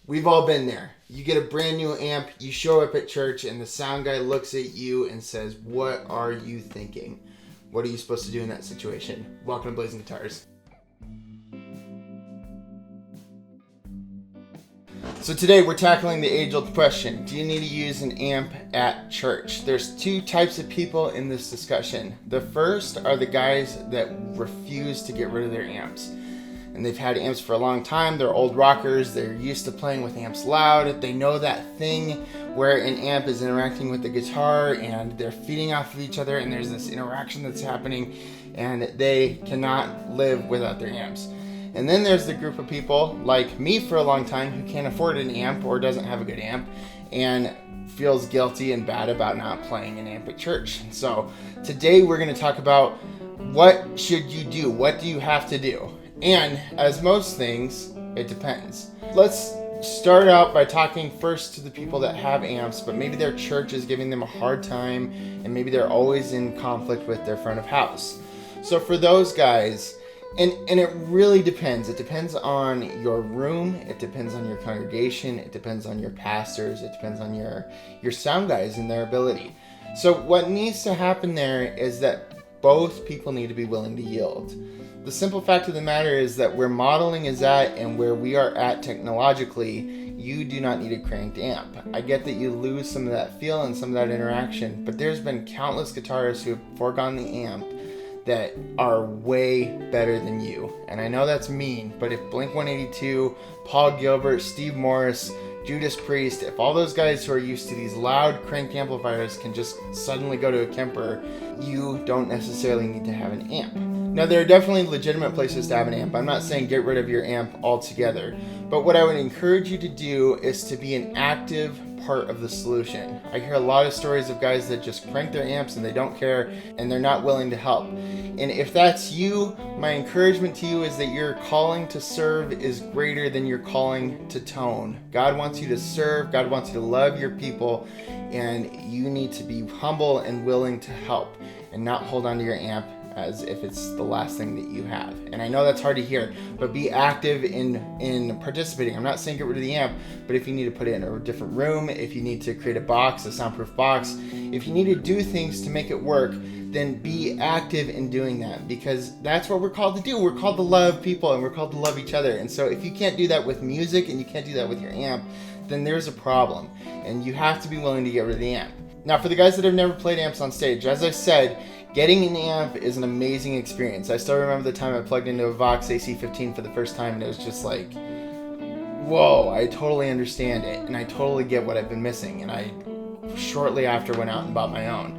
We've all been there. You get a brand new amp, you show up at church, and the sound guy looks at you and says, "What are you thinking?" What are you supposed to do in that situation? Welcome to Blazing Guitars. So today we're tackling the age-old question, do you need to use an amp at church? There's two types of people in this discussion. The first are the guys that refuse to get rid of their amps. And they've had amps for a long time, they're old rockers, they're used to playing with amps loud, they know that thing where an amp is interacting with the guitar and they're feeding off of each other and there's this interaction that's happening and they cannot live without their amps. And then there's the group of people like me for a long time who can't afford an amp or doesn't have a good amp and feels guilty and bad about not playing an amp at church. So today we're going to talk about what should you do? What do you have to do? And as most things, it depends. Let's start out by talking first to the people that have amps, but maybe their church is giving them a hard time and maybe they're always in conflict with their front of house. So for those guys, and it really depends. It depends on your room. It depends on your congregation. It depends on your pastors. It depends on your sound guys and their ability. So what needs to happen there is that both people need to be willing to yield. The simple fact of the matter is that where modeling is at and where we are at technologically, you do not need a cranked amp. I get that you lose some of that feel and some of that interaction, but there's been countless guitarists who have foregone the amp that are way better than you. And I know that's mean, but if Blink-182, Paul Gilbert, Steve Morris, Judas Priest, if all those guys who are used to these loud cranked amplifiers can just suddenly go to a Kemper, you don't necessarily need to have an amp. Now, there are definitely legitimate places to have an amp. I'm not saying get rid of your amp altogether, but what I would encourage you to do is to be an active part of the solution. I hear a lot of stories of guys that just crank their amps and they don't care and they're not willing to help. And if that's you, my encouragement to you is that your calling to serve is greater than your calling to tone. God wants you to serve, God wants you to love your people, and you need to be humble and willing to help and not hold on to your amp as if it's the last thing that you have. And I know that's hard to hear, but be active in participating. I'm not saying get rid of the amp, but if you need to put it in a different room, if you need to create a box, a soundproof box, if you need to do things to make it work, then be active in doing that, because that's what we're called to do. We're called to love people and we're called to love each other. And so if you can't do that with music and you can't do that with your amp, then there's a problem and you have to be willing to get rid of the amp. Now, for the guys that have never played amps on stage, as I said, getting an amp is an amazing experience. I still remember the time I plugged into a Vox AC-15 for the first time and it was just like, whoa, I totally understand it and I totally get what I've been missing. And I shortly after went out and bought my own.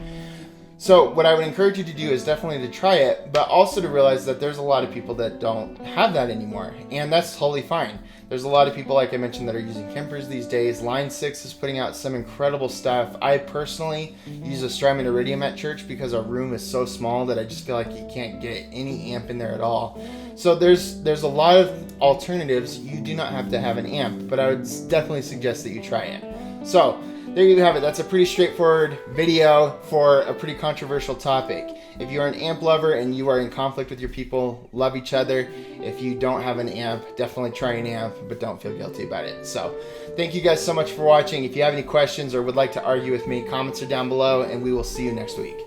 So what I would encourage you to do is definitely to try it, but also to realize that there's a lot of people that don't have that anymore, and that's totally fine. There's a lot of people, like I mentioned, that are using Kempers these days. Line 6 is putting out some incredible stuff. I personally use a Strymon Iridium at church because our room is so small that I just feel like you can't get any amp in there at all. So there's a lot of alternatives. You do not have to have an amp, but I would definitely suggest that you try it. So there you have it. That's a pretty straightforward video for a pretty controversial topic. If you are an amp lover and you are in conflict with your people, love each other. If you don't have an amp, definitely try an amp, but don't feel guilty about it. So thank you guys so much for watching. If you have any questions or would like to argue with me, comments are down below, and we will see you next week.